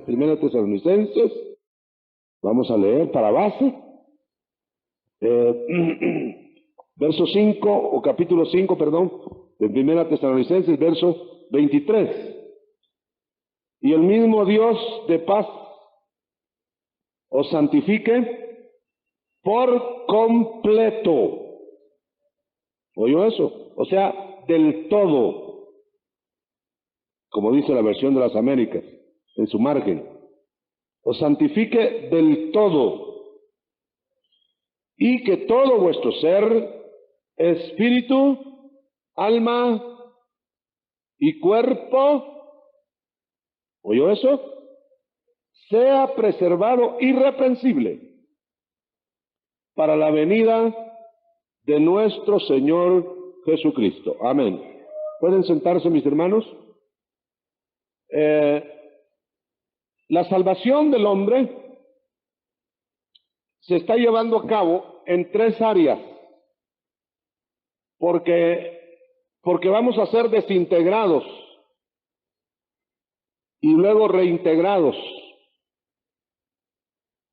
Primera Tesalonicenses, vamos a leer para base, verso 5, o capítulo 5, perdón, de Primera Tesalonicenses, verso 23. Y el mismo Dios de paz os santifique por completo. ¿Oyó eso? O sea, del todo, como dice la versión de las Américas, en su margen. Os santifique del todo, y que todo vuestro ser, espíritu, alma y cuerpo, ¿oyó eso?, sea preservado irreprensible para la venida de nuestro Señor Jesucristo. Amén. ¿Pueden sentarse, mis hermanos? La salvación del hombre se está llevando a cabo en tres áreas, porque vamos a ser desintegrados y luego reintegrados.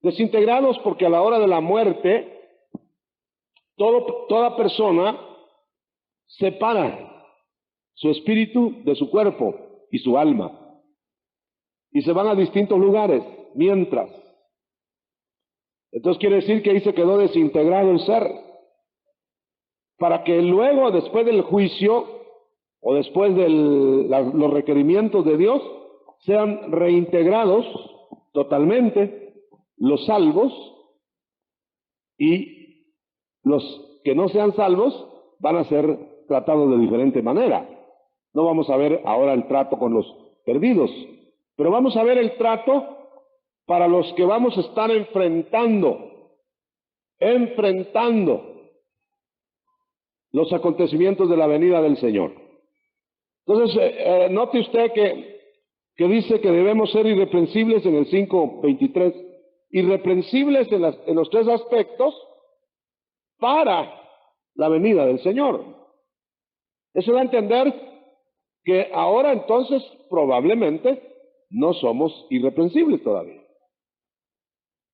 Desintegrados porque a la hora de la muerte, toda persona separa su espíritu de su cuerpo y su alma, y se van a distintos lugares mientras. Entonces quiere decir que ahí se quedó desintegrado el ser, para que luego, después del juicio o después de los requerimientos de Dios, sean reintegrados totalmente los salvos, y los que no sean salvos van a ser tratados de diferente manera. No vamos a ver ahora el trato con los perdidos, pero vamos a ver el trato para los que vamos a estar enfrentando los acontecimientos de la venida del Señor. Entonces, note usted que dice que debemos ser irreprensibles en el 5:23, irreprensibles en los tres aspectos para la venida del Señor. Eso da a entender que ahora entonces probablemente no somos irreprensibles todavía,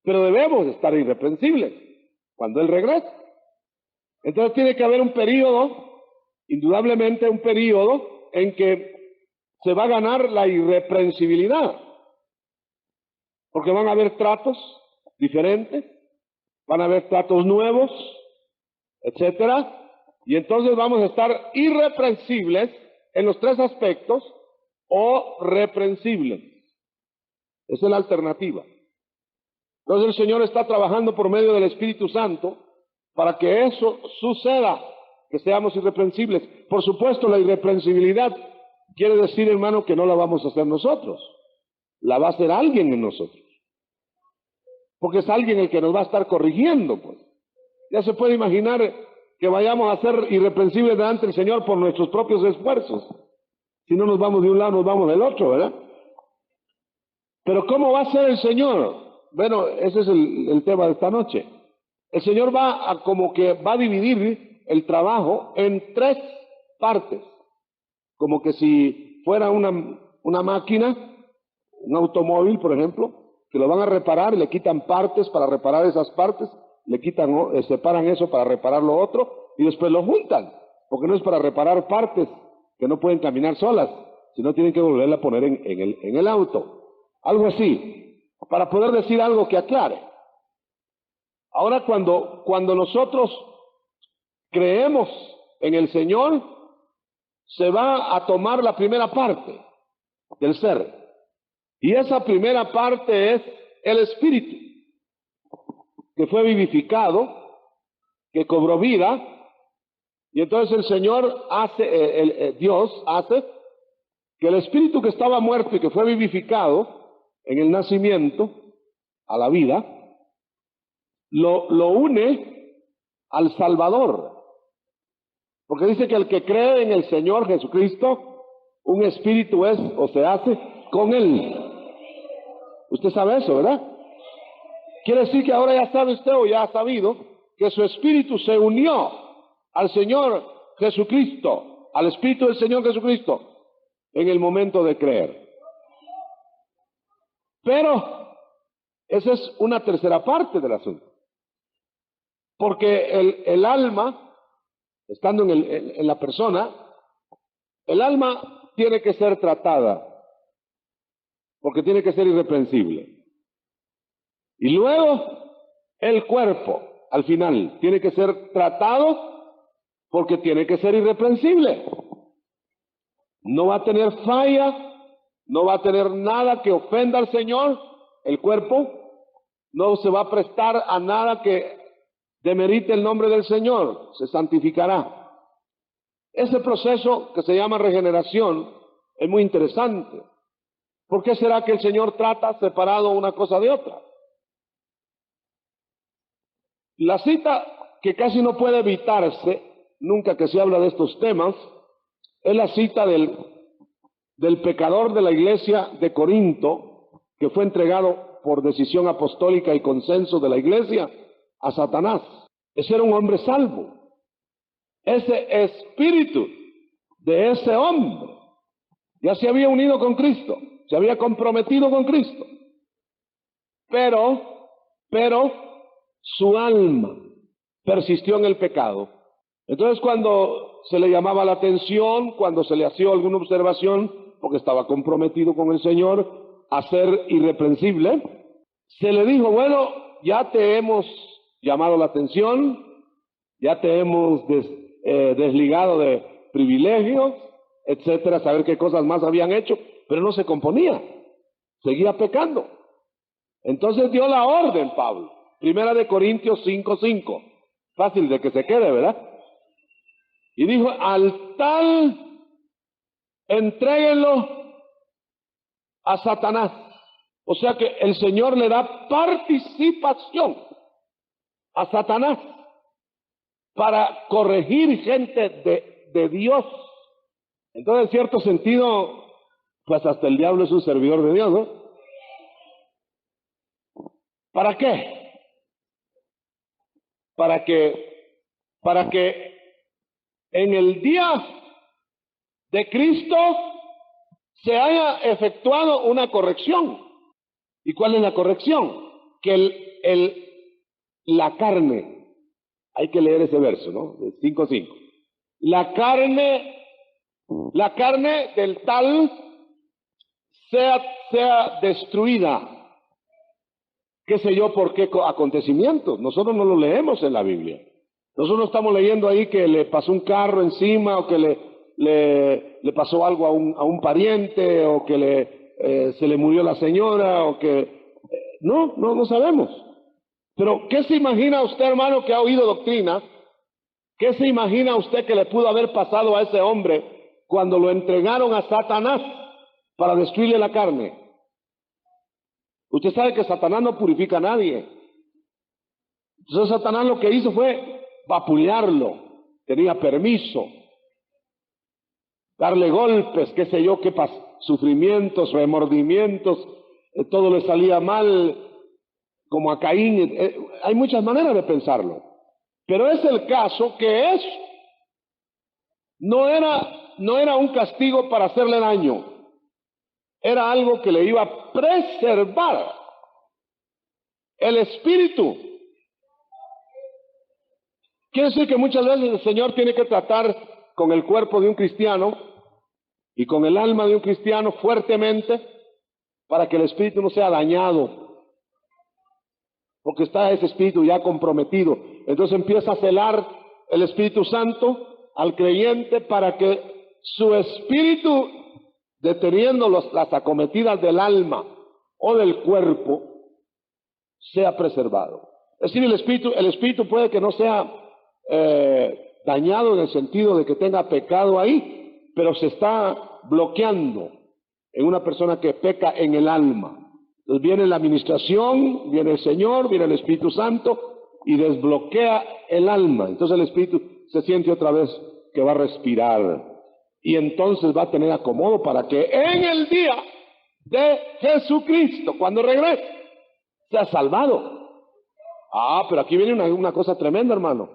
pero debemos estar irreprensibles cuando Él regrese. Entonces tiene que haber un periodo, indudablemente un periodo en que se va a ganar la irreprensibilidad, porque van a haber tratos diferentes, van a haber tratos nuevos, etcétera, y entonces vamos a estar irreprensibles en los tres aspectos o reprensibles. Esa es la alternativa. Entonces el Señor está trabajando por medio del Espíritu Santo para que eso suceda, que seamos irreprensibles. Por supuesto, la irreprensibilidad quiere decir, hermano, que no la vamos a hacer nosotros, la va a hacer alguien en nosotros, porque es alguien el que nos va a estar corrigiendo, pues. Ya se puede imaginar que vayamos a ser irreprensibles delante del Señor por nuestros propios esfuerzos. Si no nos vamos de un lado, nos vamos del otro, ¿verdad? Pero ¿cómo va a ser el Señor? Bueno, ese es el tema de esta noche. El Señor va a dividir el trabajo en tres partes, como que si fuera una máquina, un automóvil, por ejemplo, que lo van a reparar y le quitan partes para reparar esas partes, separan eso para reparar lo otro y después lo juntan, porque no es para reparar partes que no pueden caminar solas, sino tienen que volverla a poner en el auto. Algo así, para poder decir algo que aclare. Ahora, cuando nosotros creemos en el Señor, se va a tomar la primera parte del ser. Y esa primera parte es el espíritu, que fue vivificado, que cobró vida, y entonces el Señor Dios hace que el espíritu que estaba muerto y que fue vivificado en el nacimiento a la vida, lo une al Salvador. Porque dice que el que cree en el Señor Jesucristo, un espíritu es o se hace con Él. Usted sabe eso, ¿verdad? Quiere decir que ahora ya sabe usted, o ya ha sabido, que su espíritu se unió al Señor Jesucristo, al Espíritu del Señor Jesucristo, en el momento de creer. Pero esa es una tercera parte del asunto. Porque el alma, estando en la persona, el alma tiene que ser tratada, porque tiene que ser irreprensible. Y luego el cuerpo, al final, tiene que ser tratado porque tiene que ser irreprensible. No va a tener falla, no va a tener nada que ofenda al Señor, el cuerpo no se va a prestar a nada que demerite el nombre del Señor, se santificará. Ese proceso que se llama regeneración es muy interesante. ¿Por qué será que el Señor trata separado una cosa de otra? La cita que casi no puede evitarse, nunca que se habla de estos temas, es la cita del pecador de la iglesia de Corinto, que fue entregado por decisión apostólica y consenso de la iglesia a Satanás. Ese era un hombre salvo. Ese espíritu de ese hombre ya se había unido con Cristo, se había comprometido con Cristo. Pero su alma persistió en el pecado. Entonces, cuando se le llamaba la atención, cuando se le hacía alguna observación, porque estaba comprometido con el Señor a ser irreprensible, se le dijo, bueno, ya te hemos llamado la atención, ya te hemos desligado de privilegios, etcétera, saber qué cosas más habían hecho, pero no se componía, seguía pecando. Entonces dio la orden, Pablo, 1 Corintios 5:5, fácil de que se quede, ¿verdad? Y dijo, al tal, entréguenlo a Satanás. O sea que el Señor le da participación a Satanás para corregir gente de Dios. Entonces, en cierto sentido, pues hasta el diablo es un servidor de Dios, ¿no? ¿Para qué? Para que en el día de Cristo se haya efectuado una corrección. ¿Y cuál es la corrección? Que la carne, hay que leer ese verso, ¿no? 5:5. La carne del tal sea destruida. ¿Qué sé yo por qué acontecimientos? Nosotros no lo leemos en la Biblia. Nosotros no estamos leyendo ahí que le pasó un carro encima o que le pasó algo a un pariente o que se le murió la señora o que... No sabemos. Pero ¿qué se imagina usted, hermano, que ha oído doctrina? ¿Qué se imagina usted que le pudo haber pasado a ese hombre cuando lo entregaron a Satanás para destruirle la carne? Usted sabe que Satanás no purifica a nadie. Entonces Satanás lo que hizo fue vapulearlo. Tenía permiso. Darle golpes, qué sé yo, qué sufrimientos, remordimientos. Todo le salía mal, como a Caín. Hay muchas maneras de pensarlo. Pero es el caso que eso no era un castigo para hacerle daño. Era algo que le iba a preservar el espíritu. Quiere decir que muchas veces el Señor tiene que tratar con el cuerpo de un cristiano y con el alma de un cristiano fuertemente para que el espíritu no sea dañado, porque está ese espíritu ya comprometido. Entonces empieza a celar el Espíritu Santo al creyente para que su espíritu, deteniendo las acometidas del alma o del cuerpo, sea preservado. Es decir, el espíritu puede que no sea dañado en el sentido de que tenga pecado ahí, pero se está bloqueando en una persona que peca en el alma. Entonces viene la administración, viene el Señor, viene el Espíritu Santo y desbloquea el alma. Entonces el espíritu se siente otra vez que va a respirar y entonces va a tener acomodo para que en el día de Jesucristo, cuando regrese, sea salvado. Pero aquí viene una cosa tremenda, hermano,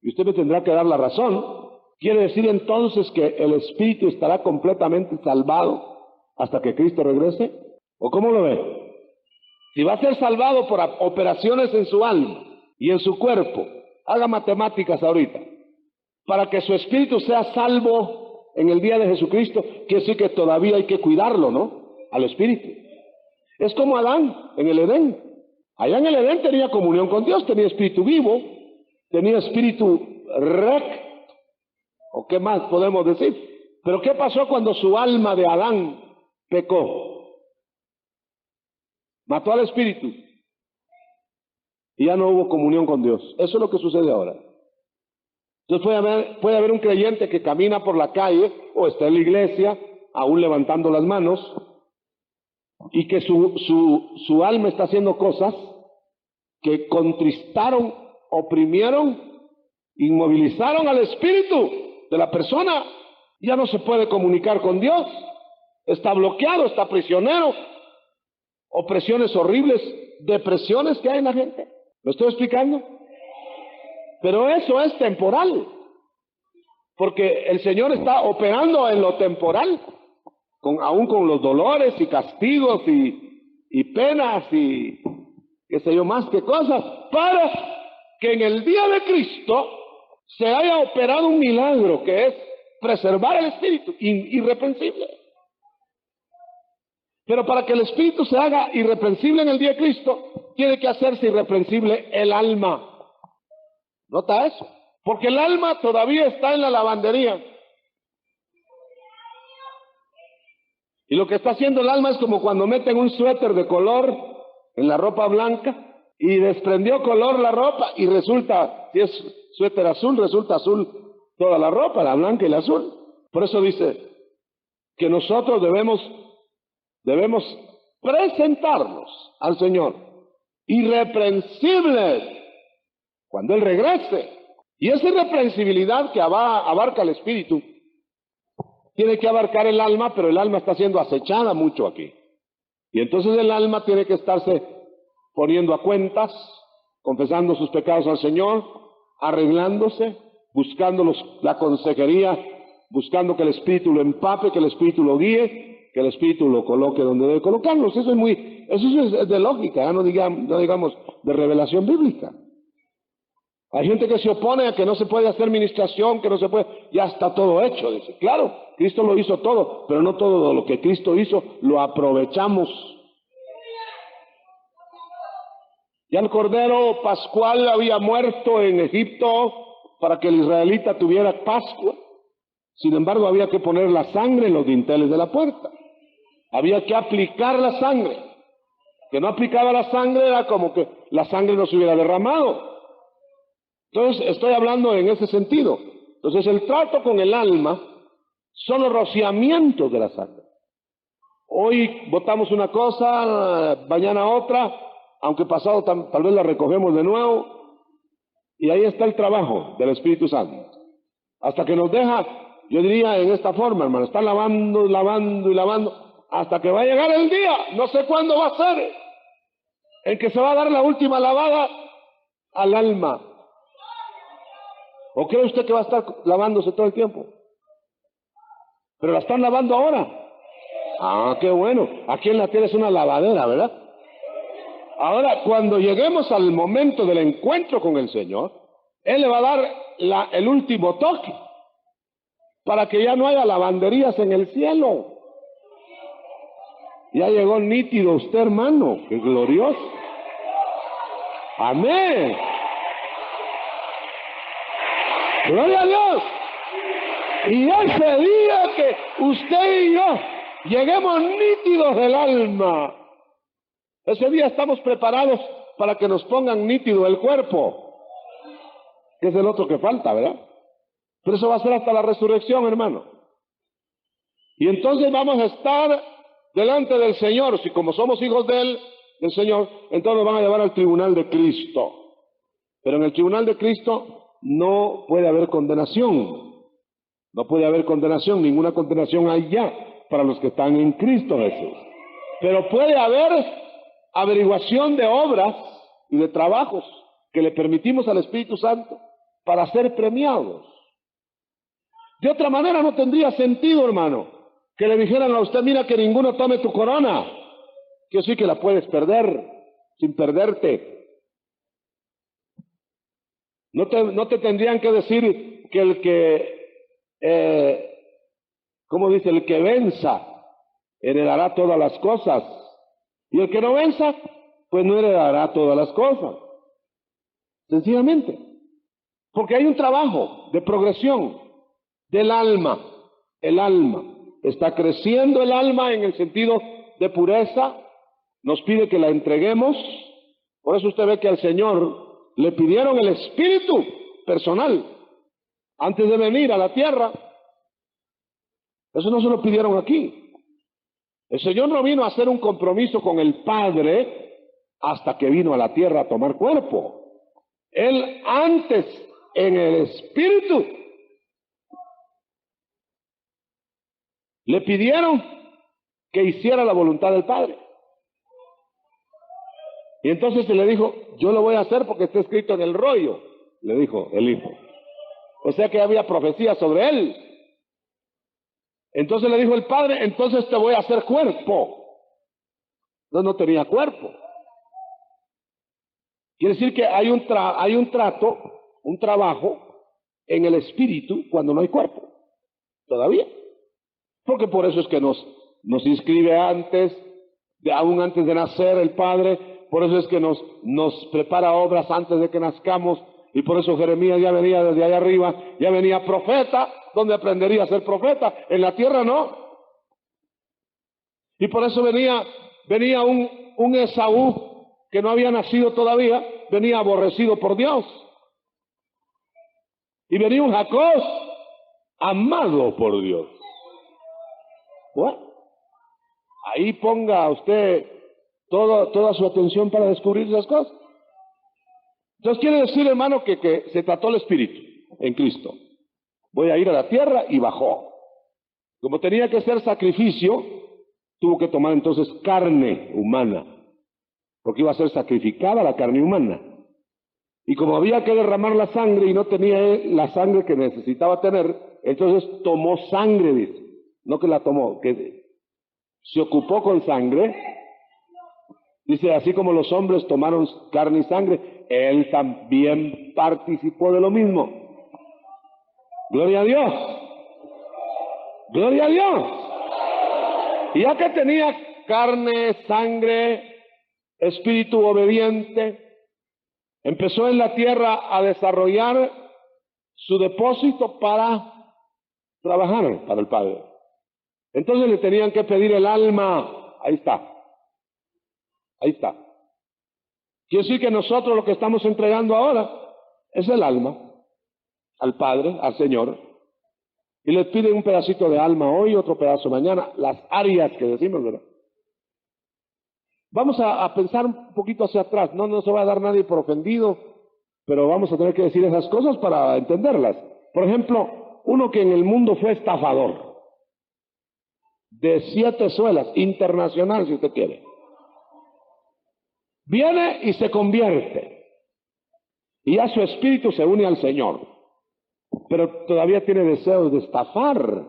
y usted me tendrá que dar la razón. Quiere decir entonces que el espíritu estará completamente salvado hasta que Cristo regrese, ¿o cómo lo ve? Si va a ser salvado por operaciones en su alma y en su cuerpo, haga matemáticas ahorita, para que su espíritu sea salvo en el día de Jesucristo, quiere decir que todavía hay que cuidarlo, ¿no? Al espíritu. Es como Adán en el Edén. Allá en el Edén tenía comunión con Dios, tenía espíritu vivo, tenía espíritu recto. ¿O qué más podemos decir? Pero ¿qué pasó cuando su alma de Adán pecó? Mató al espíritu y ya no hubo comunión con Dios. Eso es lo que sucede ahora. Entonces puede haber un creyente que camina por la calle o está en la iglesia, aún levantando las manos, y que su alma está haciendo cosas que contristaron, oprimieron, inmovilizaron al espíritu de la persona. Ya no se puede comunicar con Dios, está bloqueado, está prisionero. Opresiones horribles, depresiones que hay en la gente. ¿Lo estoy explicando? Pero eso es temporal, porque el Señor está operando en lo temporal, aún con los dolores y castigos y penas y qué sé yo más que cosas, para que en el día de Cristo se haya operado un milagro que es preservar el espíritu irreprensible. Pero para que el espíritu se haga irreprensible en el día de Cristo, tiene que hacerse irreprensible el alma. ¿Nota eso? Porque el alma todavía está en la lavandería. Y lo que está haciendo el alma es como cuando meten un suéter de color en la ropa blanca y desprendió color la ropa y resulta, si es suéter azul, resulta azul toda la ropa, la blanca y la azul. Por eso dice que nosotros debemos presentarnos al Señor irreprensibles cuando Él regrese. Y esa irreprensibilidad que abarca el espíritu tiene que abarcar el alma, pero el alma está siendo acechada mucho aquí. Y entonces el alma tiene que estarse poniendo a cuentas, confesando sus pecados al Señor, arreglándose, buscando la consejería, buscando que el espíritu lo empape, que el espíritu lo guíe, que el espíritu lo coloque donde debe colocarlos. Eso es de lógica, no digamos de revelación bíblica. Hay gente que se opone a que no se puede hacer ministración, que no se puede, ya está todo hecho, dice. Claro, Cristo lo hizo todo, pero no todo lo que Cristo hizo lo aprovechamos. Ya el Cordero Pascual había muerto en Egipto para que el israelita tuviera Pascua. Sin embargo, había que poner la sangre en los dinteles de la puerta. Había que aplicar la sangre. Que no aplicaba la sangre era como que la sangre no se hubiera derramado. Entonces, estoy hablando en ese sentido. Entonces, el trato con el alma son los rociamientos de la sangre. Hoy votamos una cosa, mañana otra, aunque pasado tal vez la recogemos de nuevo, y ahí está el trabajo del Espíritu Santo. Hasta que nos deja, yo diría en esta forma, hermano, está lavando, lavando y lavando, hasta que va a llegar el día, no sé cuándo va a ser, en que se va a dar la última lavada al alma. ¿O cree usted que va a estar lavándose todo el tiempo? Pero la están lavando ahora. Ah, qué bueno. Aquí en la tierra es una lavadera, ¿verdad? Ahora, cuando lleguemos al momento del encuentro con el Señor, Él le va a dar el último toque para que ya no haya lavanderías en el cielo. Ya llegó nítido usted, hermano. ¡Qué glorioso! Amén. Gloria a Dios. Y ese día que usted y yo lleguemos nítidos del alma, ese día estamos preparados para que nos pongan nítido el cuerpo, que es el otro que falta, ¿verdad? Pero eso va a ser hasta la resurrección, hermano. Y entonces vamos a estar delante del Señor. Si como somos hijos de Él, del Señor, entonces nos van a llevar al tribunal de Cristo. Pero en el tribunal de Cristo no puede haber condenación. No puede haber condenación, ninguna condenación hay ya para los que están en Cristo Jesús. Pero puede haber averiguación de obras y de trabajos que le permitimos al Espíritu Santo para ser premiados. De otra manera no tendría sentido, hermano, que le dijeran a usted, mira que ninguno tome tu corona, que sí que la puedes perder. sin perderte. No te tendrían que decir que el que, ¿cómo dice? El que venza heredará todas las cosas. Y el que no venza, pues no heredará todas las cosas. Sencillamente. Porque hay un trabajo de progresión del alma. El alma. Está creciendo el alma en el sentido de pureza. Nos pide que la entreguemos. Por eso usted ve que al Señor le pidieron el espíritu personal antes de venir a la tierra. Eso no se lo pidieron aquí. El Señor no vino a hacer un compromiso con el Padre hasta que vino a la tierra a tomar cuerpo. Él antes, en el espíritu, le pidieron que hiciera la voluntad del Padre. Y entonces se le dijo, yo lo voy a hacer porque está escrito en el rollo, le dijo el Hijo. O sea que había profecía sobre él. Entonces le dijo el Padre, entonces te voy a hacer cuerpo. No tenía cuerpo. Quiere decir que hay un trato, un trabajo en el espíritu cuando no hay cuerpo. Todavía. Porque por eso es que nos inscribe antes, aún antes de nacer el Padre. Por eso es que nos prepara obras antes de que nazcamos. Y por eso Jeremías ya venía desde allá arriba, ya venía profeta, donde aprendería a ser profeta. En la tierra no. Y por eso venía un Esaú que no había nacido todavía, venía aborrecido por Dios. Y venía un Jacob amado por Dios. Bueno, ahí ponga usted toda su atención para descubrir esas cosas. Entonces quiere decir, hermano, que se trató el espíritu en Cristo. Voy a ir a la tierra y bajó. Como tenía que ser sacrificio, tuvo que tomar entonces carne humana, porque iba a ser sacrificada la carne humana. Y como había que derramar la sangre y no tenía la sangre que necesitaba tener, entonces tomó sangre, dice. No que la tomó, que se ocupó con sangre. Dice, así como los hombres tomaron carne y sangre, él también participó de lo mismo. Gloria a Dios. Gloria a Dios. Y ya que tenía carne, sangre, espíritu obediente, empezó en la tierra a desarrollar su depósito para trabajar para el Padre. Entonces le tenían que pedir el alma. Ahí está. Ahí está. Quiere decir que nosotros lo que estamos entregando ahora es el alma al Padre, al Señor. Y le piden un pedacito de alma hoy, otro pedazo mañana. Las áreas que decimos, ¿verdad? Vamos a pensar un poquito hacia atrás. No se va a dar nadie por ofendido, pero vamos a tener que decir esas cosas para entenderlas. Por ejemplo, uno que en el mundo fue estafador, de 7 suelas, internacional si usted quiere. Viene y se convierte. Y ya su espíritu se une al Señor. Pero todavía tiene deseos de estafar.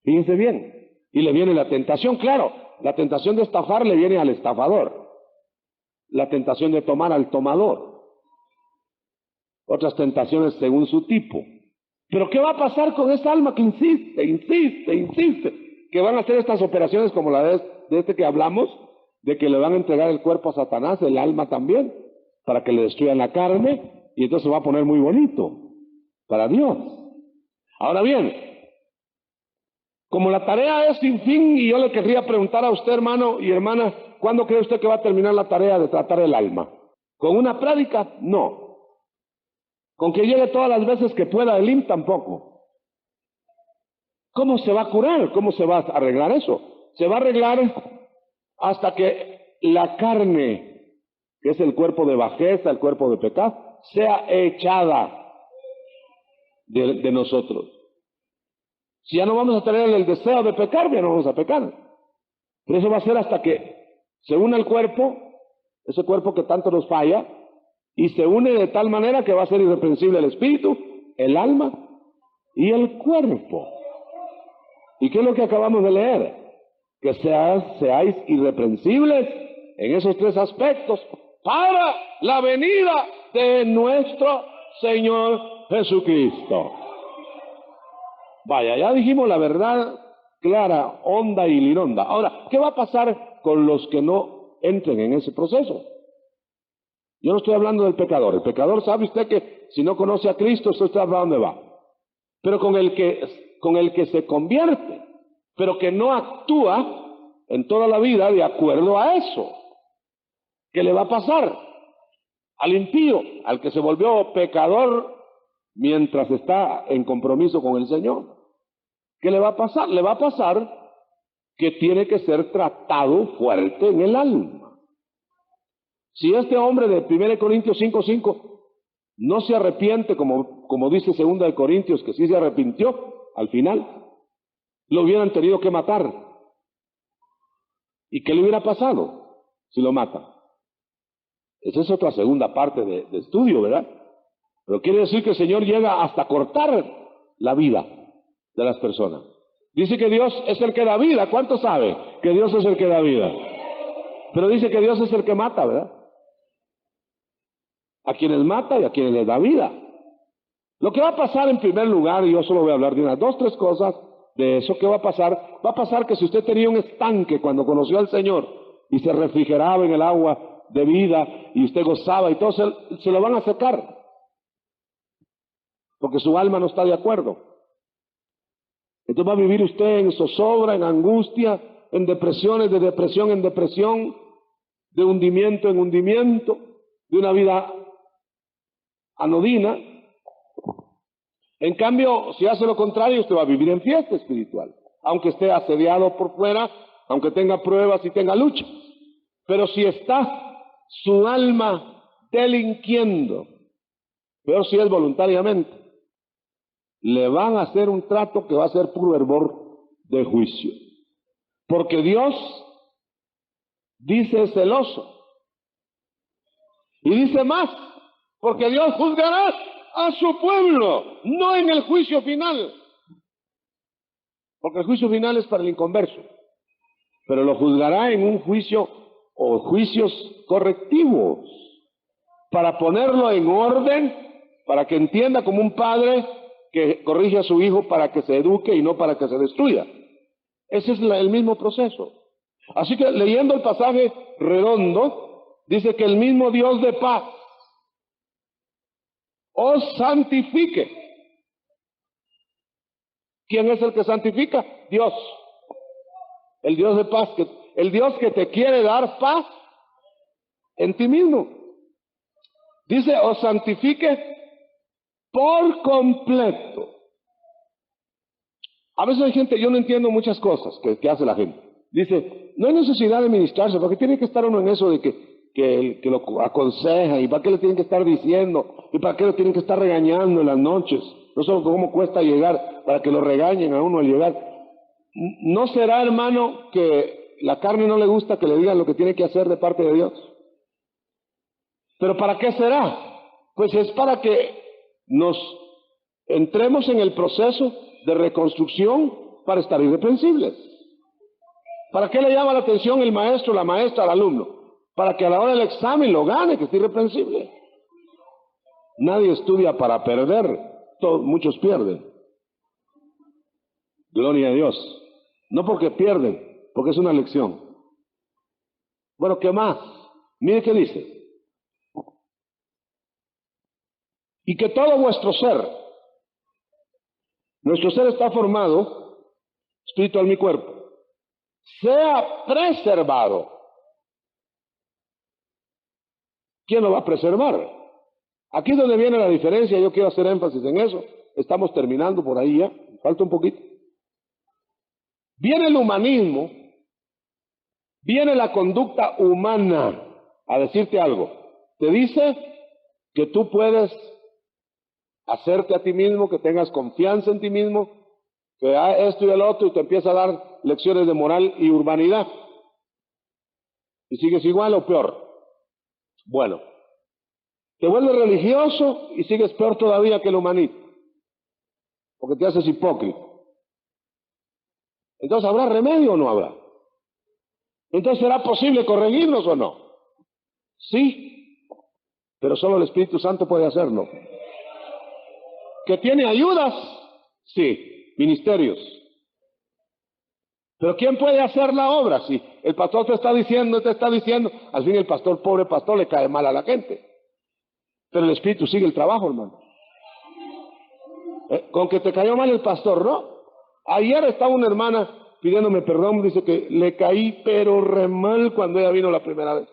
Fíjense bien. Y le viene la tentación, claro. La tentación de estafar le viene al estafador. La tentación de tomar al tomador. Otras tentaciones según su tipo. Pero ¿qué va a pasar con esa alma que insiste? Que van a hacer estas operaciones como la de este que hablamos, de que le van a entregar el cuerpo a Satanás, el alma también, para que le destruyan la carne, y entonces se va a poner muy bonito para Dios. Ahora bien, como la tarea es sin fin, y yo le querría preguntar a usted, hermano y hermana, ¿cuándo cree usted que va a terminar la tarea de tratar el alma? ¿Con una prédica? No. ¿Con que llegue todas las veces que pueda el IMSS? Tampoco. ¿Cómo se va a curar? ¿Cómo se va a arreglar eso? Se va a arreglar hasta que la carne, que es el cuerpo de bajeza, el cuerpo de pecado, sea echada de nosotros. Si ya no vamos a tener el deseo de pecar, ya no vamos a pecar. Pero eso va a ser hasta que se una el cuerpo, ese cuerpo que tanto nos falla, y se une de tal manera que va a ser irreprensible el espíritu, el alma y el cuerpo. ¿Y qué es lo que acabamos de leer? que seáis irreprensibles en esos tres aspectos para la venida de nuestro Señor Jesucristo. Vaya, ya dijimos la verdad clara, honda y lironda. Ahora, ¿qué va a pasar con los que no entren en ese proceso? Yo no estoy hablando del pecador. El pecador, sabe usted que si no conoce a Cristo, usted sabe a dónde va. Pero con el que se convierte, pero que no actúa en toda la vida de acuerdo a eso, ¿qué le va a pasar? Al impío, al que se volvió pecador mientras está en compromiso con el Señor, ¿qué le va a pasar? Le va a pasar que tiene que ser tratado fuerte en el alma. Si este hombre de 1 Corintios 5:5 no se arrepiente, como dice 2 Corintios, que sí se arrepintió al final, lo hubieran tenido que matar. ¿Y qué le hubiera pasado si lo matan? Esa es otra segunda parte de estudio, ¿verdad? Pero quiere decir que el Señor llega hasta cortar la vida de las personas. Dice que Dios es el que da vida. ¿Cuánto sabe que Dios es el que da vida? Pero dice que Dios es el que mata, ¿verdad? A quienes mata y a quienes les da vida. Lo que va a pasar en primer lugar, y yo solo voy a hablar de unas 2, 3 cosas de eso, ¿qué va a pasar? Va a pasar que si usted tenía un estanque cuando conoció al Señor y se refrigeraba en el agua de vida y usted gozaba y todo, se lo van a secar. Porque su alma no está de acuerdo. Entonces va a vivir usted en zozobra, en angustia, en depresiones, de depresión en depresión, de hundimiento en hundimiento, de una vida anodina. En cambio, si hace lo contrario, usted va a vivir en fiesta espiritual, aunque esté asediado por fuera, aunque tenga pruebas y tenga lucha. Pero si está su alma delinquiendo, peor si es voluntariamente, le van a hacer un trato que va a ser puro hervor de juicio. Porque Dios dice celoso. Y dice más, porque Dios juzgará a su pueblo, no en el juicio final. Porque el juicio final es para el inconverso. Pero lo juzgará en un juicio o juicios correctivos, para ponerlo en orden, para que entienda como un padre que corrige a su hijo para que se eduque y no para que se destruya. Ese es el mismo proceso. Así que leyendo el pasaje redondo, dice que el mismo Dios de paz os santifique. ¿Quién es el que santifica? Dios. El Dios de paz, el Dios que te quiere dar paz en ti mismo. Dice, os santifique por completo. A veces hay gente, yo no entiendo muchas cosas que hace la gente. Dice, no hay necesidad de ministrarse, porque tiene que estar uno en eso de que lo aconseja, y para qué le tienen que estar diciendo, y para qué lo tienen que estar regañando en las noches. No sé cómo cuesta llegar para que lo regañen a uno al llegar. ¿No será, hermano, que la carne no le gusta que le digan lo que tiene que hacer de parte de Dios? ¿Pero para qué será? Pues es para que nos entremos en el proceso de reconstrucción para estar irreprensibles. ¿Para qué le llama la atención el maestro, la maestra al alumno? Para que a la hora del examen lo gane, que esté irreprensible. Nadie estudia para perder, muchos pierden. Gloria a Dios. No porque pierden, porque es una lección. Bueno, ¿qué más? Mire qué dice. Y que todo vuestro ser, nuestro ser está formado, espíritu, alma y cuerpo, sea preservado. ¿Quién lo va a preservar? Aquí es donde viene la diferencia, yo quiero hacer énfasis en eso. Estamos terminando por ahí ya, falta un poquito. Viene el humanismo, viene la conducta humana a decirte algo. Te dice que tú puedes hacerte a ti mismo, que tengas confianza en ti mismo, que esto y el otro, y te empieza a dar lecciones de moral y urbanidad. ¿Y sigues igual o peor? Bueno, te vuelves religioso y sigues peor todavía que el humanista, porque te haces hipócrita. Entonces, ¿habrá remedio o no habrá? Entonces, ¿será posible corregirlos o no? Sí, pero solo el Espíritu Santo puede hacerlo. ¿Que tiene ayudas? Sí, ministerios. Pero ¿quién puede hacer la obra? Si el pastor te está diciendo, al fin el pastor, pobre pastor, le cae mal a la gente. Pero el Espíritu sigue el trabajo, hermano. Con que te cayó mal el pastor, ¿no? Ayer estaba una hermana pidiéndome perdón, dice que le caí pero re mal cuando ella vino la primera vez.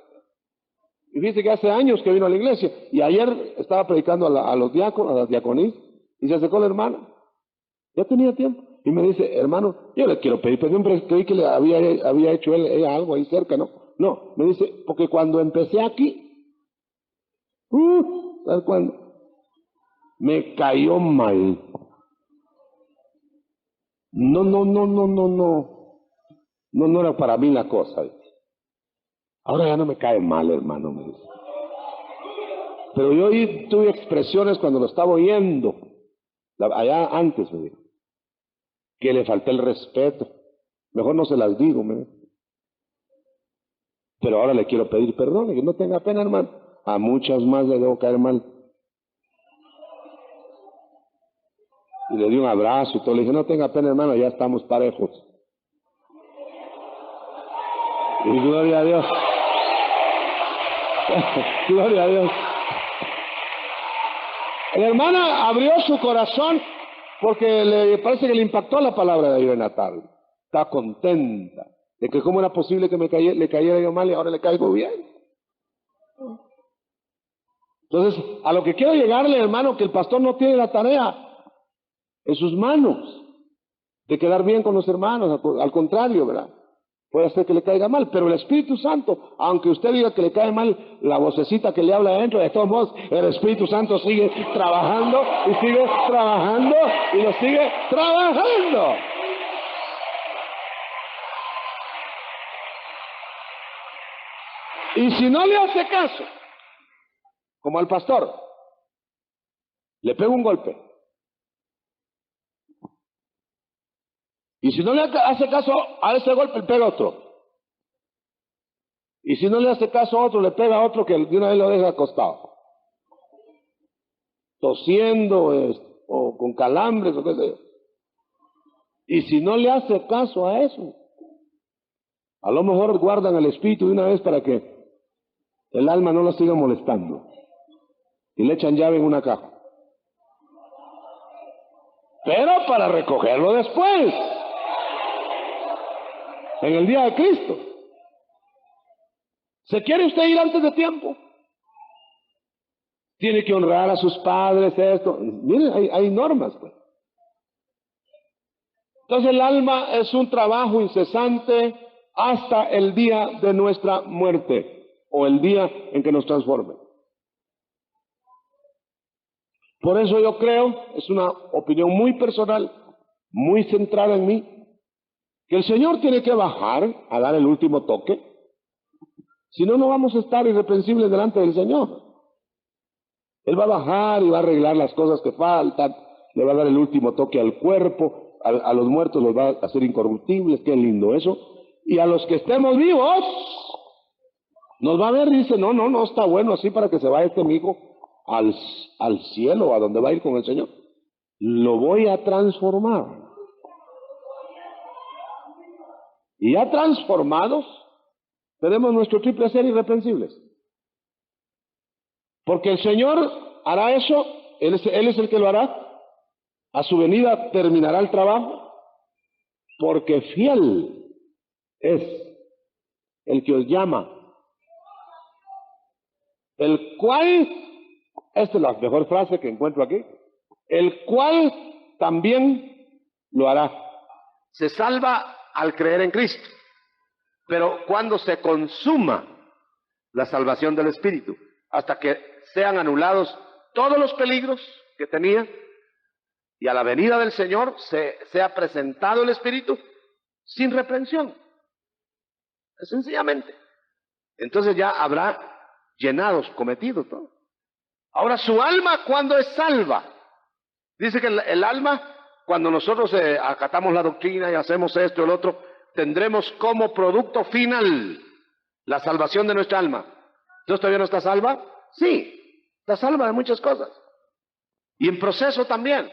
Y dice que hace años que vino a la iglesia. Y ayer estaba predicando a los diáconos, a las diaconías, y se acercó la hermana. Ya tenía tiempo. Y me dice, hermano, yo le quiero pedir perdón, pero creí que le había hecho ella algo ahí cerca, ¿no? No, me dice, porque cuando empecé aquí, ¿sabes cuándo? Me cayó mal. No era para mí la cosa. Ahora ya no me cae mal, hermano, me dice. Pero yo tuve expresiones cuando lo estaba oyendo, allá antes, me dijo, que le falté el respeto. Mejor no se las digo, me dijo. Pero ahora le quiero pedir perdón, y que no tenga pena, hermano. A muchas más le debo caer mal. Y le di un abrazo y todo. Le dije, no tenga pena, hermano, ya estamos parejos. Y gloria a Dios. Gloria a Dios. La hermana abrió su corazón porque le parece que le impactó la palabra de ayer en la tarde. Está contenta de que cómo era posible que le cayera yo mal y ahora le caigo bien. Entonces, a lo que quiero llegarle, hermano, que el pastor no tiene la tarea en sus manos de quedar bien con los hermanos, al contrario, ¿verdad? Puede ser que le caiga mal, pero el Espíritu Santo, aunque usted diga que le cae mal la vocecita que le habla adentro, de todos modos, el Espíritu Santo sigue trabajando y sigue trabajando y lo sigue trabajando. Y si no le hace caso, como al pastor, le pega un golpe. Y si no le hace caso a ese golpe, le pega otro. Y si no le hace caso a otro, le pega a otro que de una vez lo deja acostado. Tosiendo o con calambres o qué sé yo. Y si no le hace caso a eso, a lo mejor guardan el espíritu de una vez para que el alma no lo siga molestando. Y le echan llave en una caja. Pero para recogerlo después. En el día de Cristo. ¿Se quiere usted ir antes de tiempo? Tiene que honrar a sus padres, esto. Miren, hay normas, pues. Entonces el alma es un trabajo incesante hasta el día de nuestra muerte o el día en que nos transforme. Por eso yo creo, es una opinión muy personal, muy centrada en mí, que el Señor tiene que bajar a dar el último toque. Si no, no vamos a estar irreprensibles delante del Señor. Él va a bajar y va a arreglar las cosas que faltan, le va a dar el último toque al cuerpo, a los muertos los va a hacer incorruptibles, qué lindo eso. Y a los que estemos vivos, nos va a ver y dice, no está bueno así para que se vaya este amigo al cielo, a donde va a ir con el Señor. Lo voy a transformar. Y ya transformados, tenemos nuestro triple ser irreprensibles. Porque el Señor hará eso, Él es el que lo hará. A su venida terminará el trabajo, porque fiel es el que os llama, el cual, esta es la mejor frase que encuentro aquí, el cual también lo hará. Se salva al creer en Cristo, pero cuando se consuma la salvación del Espíritu, hasta que sean anulados todos los peligros que tenía, y a la venida del Señor sea presentado el Espíritu sin reprensión. Sencillamente. Entonces ya habrá llenados, cometido todo. Ahora, su alma, ¿cuándo es salva? Dice que el alma, cuando nosotros acatamos la doctrina y hacemos esto y lo otro, tendremos como producto final la salvación de nuestra alma. ¿Dios todavía no está salva? Sí, está salva de muchas cosas. Y en proceso también,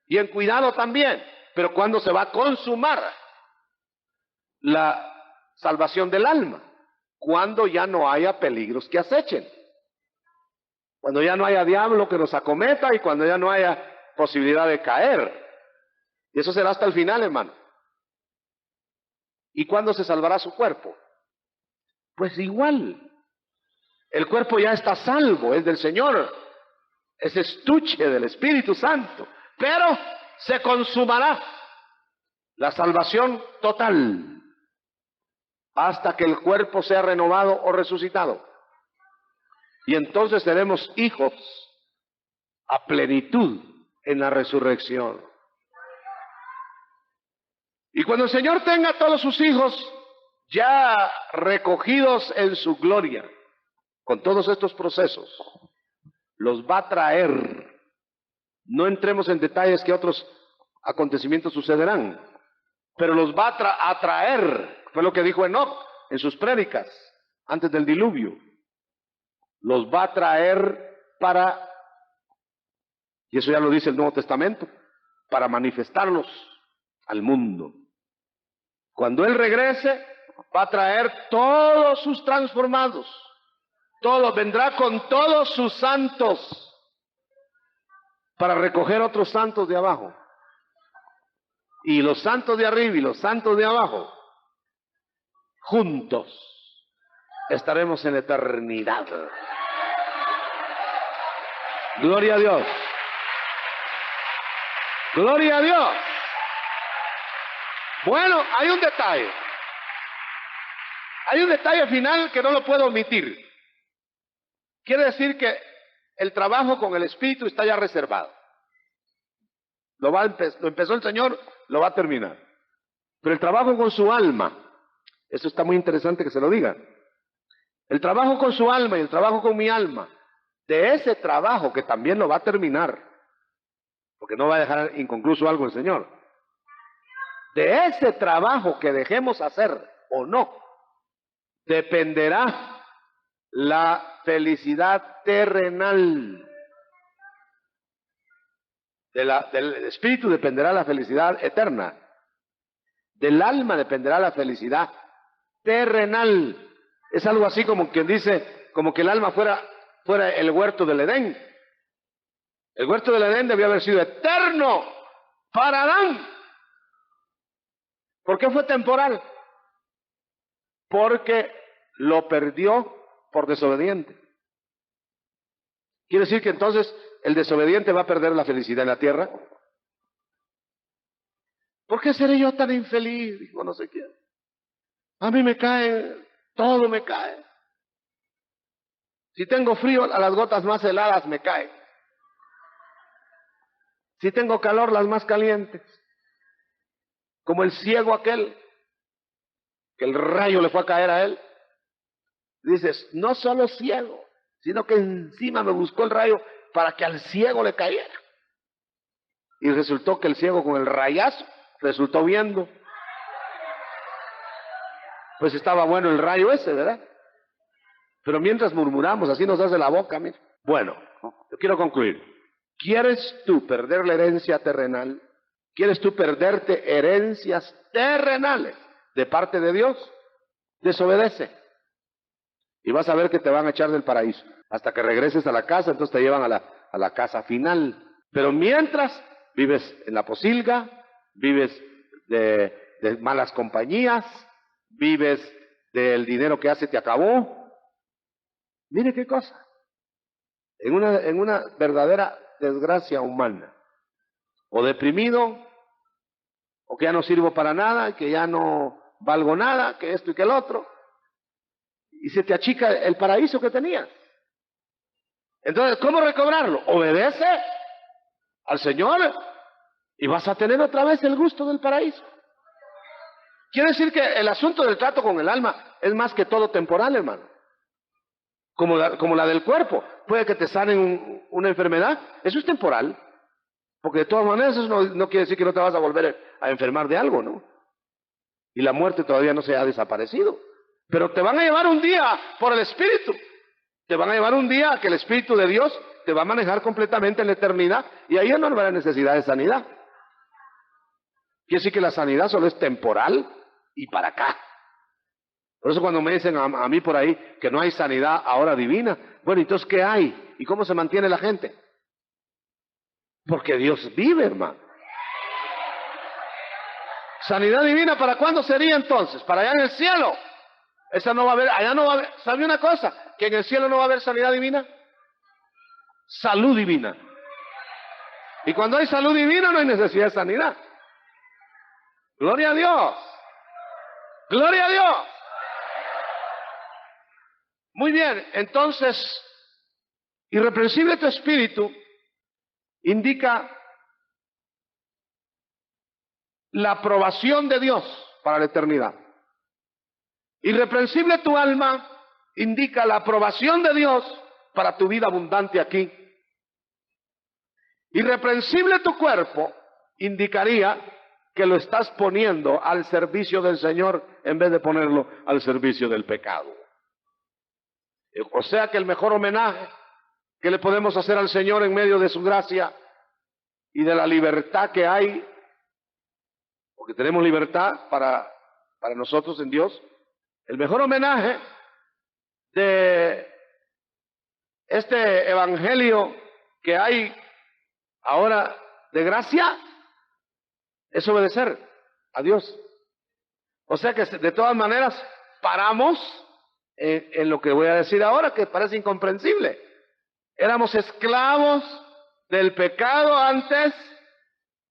y en cuidado también. Pero ¿cuándo se va a consumar la salvación del alma? Cuando ya no haya peligros que acechen. Cuando ya no haya diablo que nos acometa y cuando ya no haya posibilidad de caer. Y eso será hasta el final, hermano. ¿Y cuándo se salvará su cuerpo? Pues igual. El cuerpo ya está salvo, es del Señor. Es estuche del Espíritu Santo. Pero se consumará la salvación total hasta que el cuerpo sea renovado o resucitado. Y entonces seremos hijos a plenitud en la resurrección. Y cuando el Señor tenga a todos sus hijos ya recogidos en su gloria, con todos estos procesos, los va a traer. No entremos en detalles que otros acontecimientos sucederán, pero los va a traer. Fue lo que dijo Enoc en sus prédicas antes del diluvio. Los va a traer para, y eso ya lo dice el Nuevo Testamento, para manifestarlos al mundo. Cuando Él regrese, va a traer todos sus transformados. Todos, vendrá con todos sus santos para recoger otros santos de abajo. Y los santos de arriba y los santos de abajo, juntos, estaremos en la eternidad. Gloria a Dios. Gloria a Dios. Bueno, hay un detalle. Hay un detalle final que no lo puedo omitir. Quiere decir que el trabajo con el Espíritu está ya reservado. Lo empezó el Señor, lo va a terminar. Pero el trabajo con su alma, eso está muy interesante que se lo diga. El trabajo con su alma y el trabajo con mi alma, de ese trabajo que también lo va a terminar, porque no va a dejar inconcluso algo el Señor. De ese trabajo que dejemos hacer o no, dependerá la felicidad terrenal. Del espíritu dependerá la felicidad eterna. Del alma dependerá la felicidad terrenal. Es algo así como quien dice, como que el alma fuera el huerto del Edén. El huerto del Edén debió haber sido eterno para Adán. ¿Por qué fue temporal? Porque lo perdió por desobediente. ¿Quiere decir que entonces el desobediente va a perder la felicidad en la tierra? ¿Por qué seré yo tan infeliz? Dijo no sé quién. A mí me cae, todo me cae. Si tengo frío, a las gotas más heladas me caen. Si tengo calor, las más calientes. Como el ciego aquel, que el rayo le fue a caer a él. Dices, no solo ciego, sino que encima me buscó el rayo para que al ciego le cayera. Y resultó que el ciego con el rayazo resultó viendo. Pues estaba bueno el rayo ese, ¿verdad? Pero mientras murmuramos, así nos hace la boca, mira. Bueno, yo quiero concluir. ¿Quieres tú perder la herencia terrenal? ¿Quieres tú perderte herencias terrenales de parte de Dios? Desobedece. Y vas a ver que te van a echar del paraíso. Hasta que regreses a la casa, entonces te llevan a la casa final. Pero mientras, vives en la posilga, vives de malas compañías, vives del dinero que hace te acabó. Mire qué cosa. En una verdadera desgracia humana. O deprimido, o que ya no sirvo para nada, que ya no valgo nada, que esto y que el otro. Y se te achica el paraíso que tenías. Entonces, ¿cómo recobrarlo? Obedece al Señor y vas a tener otra vez el gusto del paraíso. Quiere decir que el asunto del trato con el alma es más que todo temporal, hermano. Como la del cuerpo. Puede que te sanen una enfermedad, eso es temporal. Porque de todas maneras eso no quiere decir que no te vas a volver a enfermar de algo, ¿no? y la muerte todavía no se ha desaparecido. Pero te van a llevar un día por el Espíritu. Te van a llevar un día que el Espíritu de Dios te va a manejar completamente en la eternidad y ahí no habrá necesidad de sanidad. Quiere decir que la sanidad solo es temporal y para acá. Por eso cuando me dicen a mí por ahí que no hay sanidad ahora divina, bueno, entonces ¿qué hay? ¿Y cómo se mantiene la gente? Porque Dios vive, hermano. ¿Sanidad divina para cuándo sería entonces? ¿Para allá en el cielo? Esa no va a haber, allá no va a haber. ¿Sabe una cosa? Que en el cielo no va a haber sanidad divina. Salud divina. Y cuando hay salud divina no hay necesidad de sanidad. Gloria a Dios. Gloria a Dios. Muy bien, entonces, irreprensible tu espíritu indica la aprobación de Dios para la eternidad. Irreprensible tu alma indica la aprobación de Dios para tu vida abundante aquí. Irreprensible tu cuerpo indicaría que lo estás poniendo al servicio del Señor en vez de ponerlo al servicio del pecado. O sea que el mejor homenaje que le podemos hacer al Señor en medio de su gracia y de la libertad que hay, porque tenemos libertad para nosotros en Dios, el mejor homenaje de este evangelio que hay ahora de gracia es obedecer a Dios. O sea que de todas maneras paramos en lo que voy a decir ahora, que parece incomprensible. Éramos esclavos del pecado antes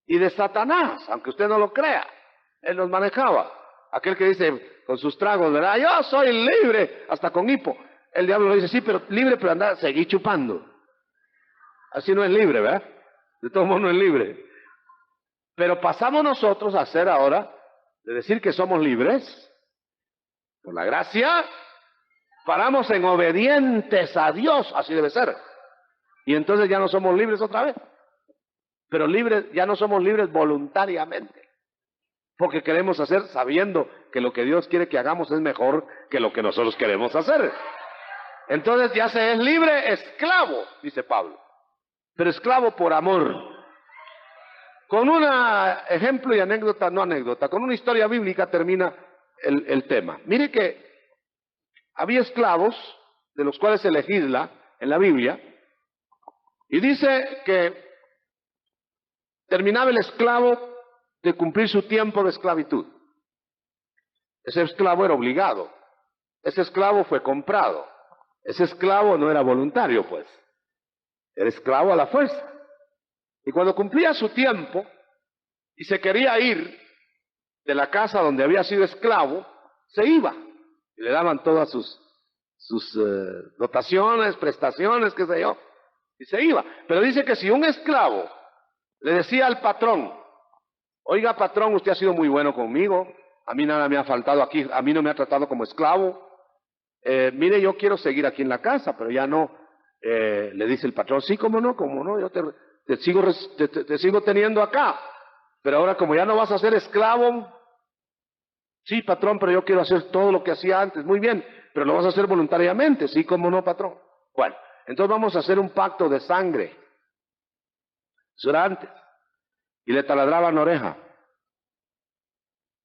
y de Satanás, aunque usted no lo crea. Él nos manejaba. Aquel que dice con sus tragos, ¿verdad? Yo soy libre, hasta con hipo. El diablo le dice, sí, pero libre, pero anda, seguí chupando. Así no es libre, ¿verdad? De todos modos no es libre. Pero pasamos nosotros a ser ahora, de decir que somos libres, por la gracia, paramos en obedientes a Dios, así debe ser. Y entonces ya no somos libres otra vez. Pero libres, ya no somos libres voluntariamente. Porque queremos hacer sabiendo que lo que Dios quiere que hagamos es mejor que lo que nosotros queremos hacer. Entonces ya se es libre esclavo, dice Pablo. Pero esclavo por amor. Con un ejemplo y anécdota, no anécdota, con una historia bíblica termina el tema. Mire que había esclavos, de los cuales se legisla en la Biblia, y dice que terminaba el esclavo de cumplir su tiempo de esclavitud. Ese esclavo era obligado, ese esclavo fue comprado, ese esclavo no era voluntario, pues, era esclavo a la fuerza. Y cuando cumplía su tiempo y se quería ir de la casa donde había sido esclavo, se iba. Y le daban todas sus dotaciones, prestaciones, qué sé yo, y se iba. Pero dice que si un esclavo le decía al patrón, oiga patrón, usted ha sido muy bueno conmigo, a mí nada me ha faltado aquí, a mí no me ha tratado como esclavo, mire, yo quiero seguir aquí en la casa, pero ya no, le dice el patrón, sí, cómo no, yo te sigo teniendo acá, pero ahora como ya no vas a ser esclavo, sí, patrón, pero yo quiero hacer todo lo que hacía antes, muy bien, pero lo vas a hacer voluntariamente, sí, cómo no, patrón. Bueno, entonces vamos a hacer un pacto de sangre. Eso era antes. Y le taladraban la oreja.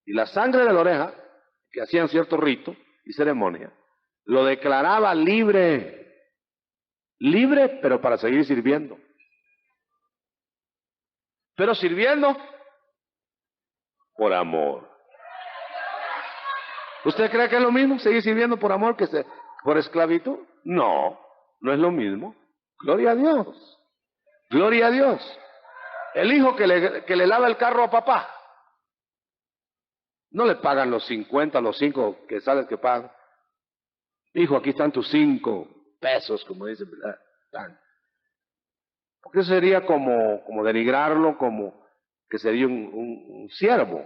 Y la sangre de la oreja, que hacían cierto rito y ceremonia, lo declaraba libre. Libre, pero para seguir sirviendo. Pero sirviendo por amor. ¿Usted cree que es lo mismo seguir sirviendo por amor que por esclavitud? No, no es lo mismo. Gloria a Dios. Gloria a Dios. El hijo que le lava el carro a papá, no le pagan los 50, los 5 que sabes que pagan. Hijo, aquí están tus 5 pesos, como dicen, ¿verdad? Porque eso sería como denigrarlo, como que sería un siervo.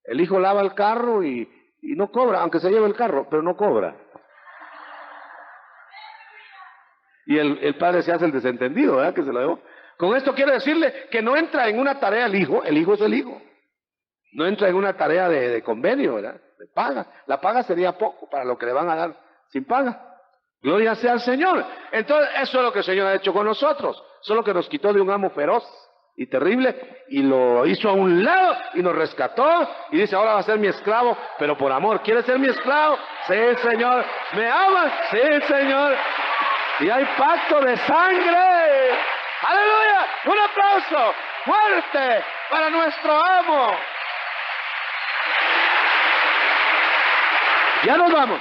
El hijo lava el carro y no cobra, aunque se lleve el carro, pero no cobra. Y el padre se hace el desentendido, ¿verdad? Que se lo llevó. Con esto quiero decirle que no entra en una tarea el hijo es el hijo. no entra en una tarea de convenio, ¿verdad? De paga. La paga sería poco para lo que le van a dar sin paga. Gloria sea al Señor. Entonces, eso es lo que el Señor ha hecho con nosotros. Solo que nos quitó de un amo feroz y terrible y lo hizo a un lado y nos rescató y dice, ahora va a ser mi esclavo, pero por amor. ¿Quieres ser mi esclavo? Sí, Señor. ¿Me amas? Sí, Señor. Y hay pacto de sangre. ¡Aleluya! Un aplauso fuerte para nuestro amo. Ya nos vamos.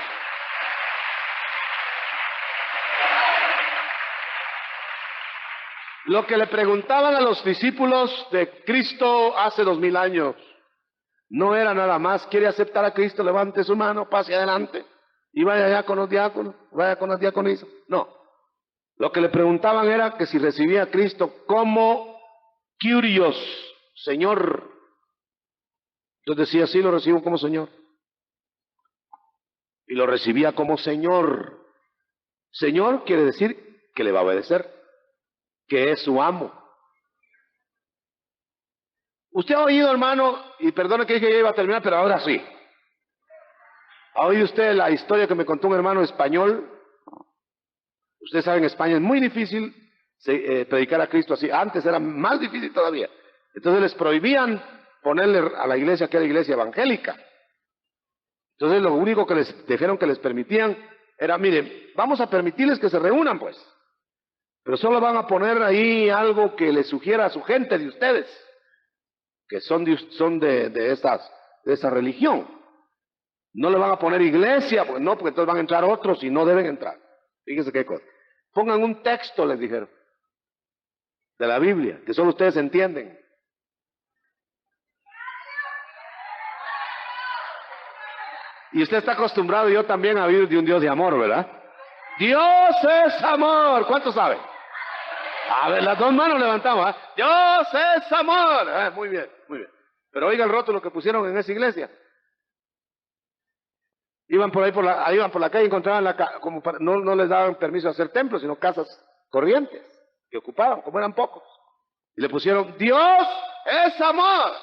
Lo que le preguntaban a los discípulos de Cristo hace 2000 años no era nada más, ¿quiere aceptar a Cristo? Levante su mano, pase adelante y vaya allá con los diáconos, vaya con las diaconisas. No, lo que le preguntaban era que si recibía a Cristo como Kyrios, Señor. Entonces decía, sí, lo recibo como Señor. Y lo recibía como Señor. Señor quiere decir que le va a obedecer, que es su amo. Usted ha oído, hermano, y perdone que dije que ya iba a terminar, pero ahora sí. ¿Ha oído usted la historia que me contó un hermano español? Ustedes saben, en España es muy difícil predicar a Cristo así. Antes era más difícil todavía. Entonces les prohibían ponerle a la iglesia que era iglesia evangélica. Entonces lo único que les dijeron que les permitían era, miren, vamos a permitirles que se reúnan pues, pero solo van a poner ahí algo que les sugiera a su gente de ustedes, que son de esa religión. No le van a poner iglesia, pues no, porque entonces van a entrar otros y no deben entrar. Fíjense qué cosa. Pongan un texto, les dijeron, de la Biblia, que solo ustedes entienden. Y usted está acostumbrado, y yo también, a vivir de un Dios de amor, ¿verdad? Dios es amor. ¿Cuántos saben? A ver, las dos manos levantamos, ¿eh? Dios es amor. Muy bien, muy bien. Pero oiga el rótulo que pusieron en esa iglesia. Iban por ahí iban por la calle y encontraban no les daban permiso de hacer templos, sino casas corrientes que ocupaban, como eran pocos. Y le pusieron, Dios es amor.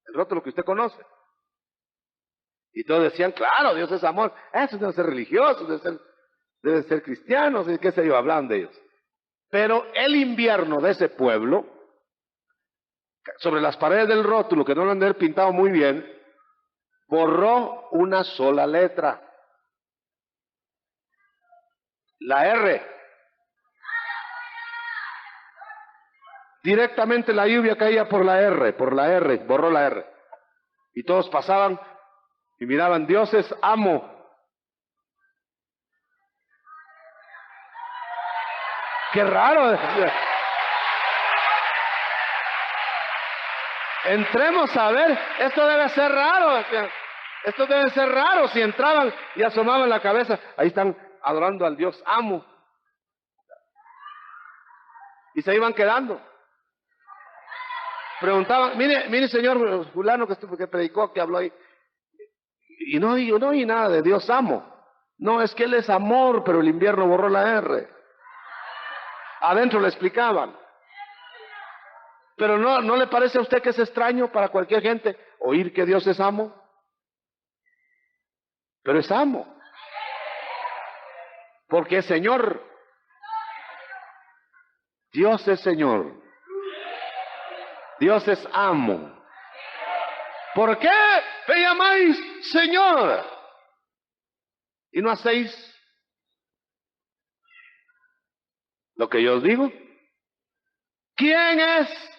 El rótulo que usted conoce. Y todos decían, claro, Dios es amor. Esos deben ser religiosos, deben ser cristianos, y qué sé yo, hablaban de ellos. Pero el invierno de ese pueblo, sobre las paredes del rótulo, que no lo han de haber pintado muy bien, borró una sola letra. La R. Directamente la lluvia caía por la R, borró la R. Y todos pasaban y miraban, Dios es amo. Qué raro. Entremos a ver, esto debe ser raro. Esto debe ser raro. Si entraban y asomaban la cabeza, ahí están adorando al Dios amo. Y se iban quedando. Preguntaban, mire señor fulano que predicó, que habló ahí. Y no oí nada de Dios amo. No, es que Él es amor, pero el invierno borró la R. Adentro le explicaban. Pero ¿no le parece a usted que es extraño para cualquier gente oír que Dios es amo? Pero es amo. Porque es Señor. Dios es Señor. Dios es amo. ¿Por qué me llamáis Señor y no hacéis lo que yo os digo? ¿Quién es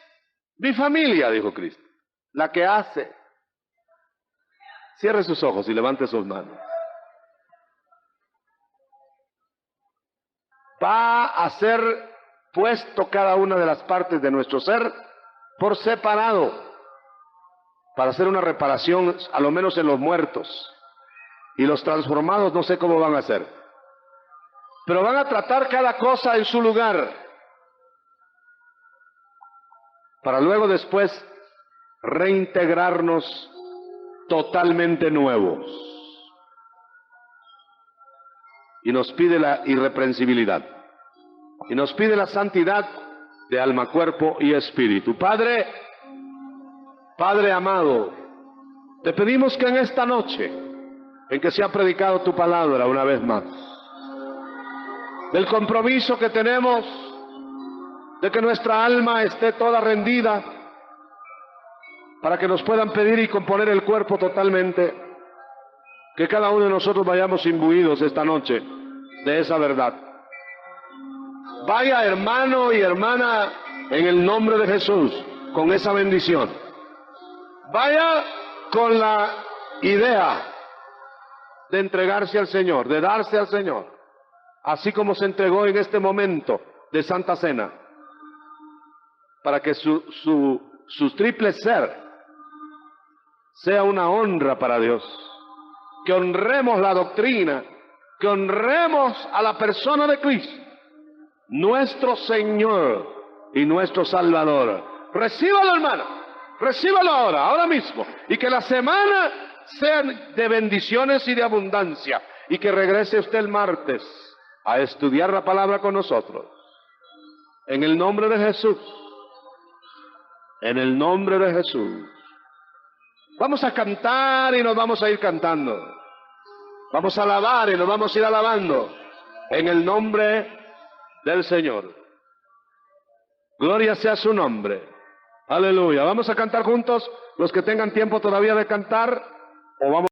mi familia? Dijo Cristo. La que hace. Cierre sus ojos y levante sus manos. Va a ser puesto cada una de las partes de nuestro ser por separado, para hacer una reparación, a lo menos en los muertos. Y los transformados no sé cómo van a hacer. Pero van a tratar cada cosa en su lugar, para luego después reintegrarnos totalmente nuevos. Y nos pide la irreprensibilidad. Y nos pide la santidad de alma, cuerpo y espíritu. Padre amado, Te pedimos que en esta noche, en que se ha predicado tu palabra una vez más, del compromiso que tenemos de que nuestra alma esté toda rendida para que nos puedan pedir y componer el cuerpo totalmente, que cada uno de nosotros vayamos imbuidos esta noche de esa verdad. Vaya, hermano y hermana, en el nombre de Jesús, con esa bendición. Vaya con la idea de entregarse al Señor, de darse al Señor, así como se entregó en este momento de Santa Cena, para que su triple ser sea una honra para Dios, que honremos la doctrina, que honremos a la persona de Cristo, nuestro Señor y nuestro Salvador. Recíbalo, hermano, recíbalo ahora mismo, y que la semana sea de bendiciones y de abundancia, y que regrese usted el martes a estudiar la palabra con nosotros. En el nombre de Jesús, en el nombre de Jesús. Vamos a cantar y nos vamos a ir cantando. Vamos a alabar y nos vamos a ir alabando en el nombre del Señor. Gloria sea su nombre. Aleluya. Vamos a cantar juntos, los que tengan tiempo todavía de cantar, o vamos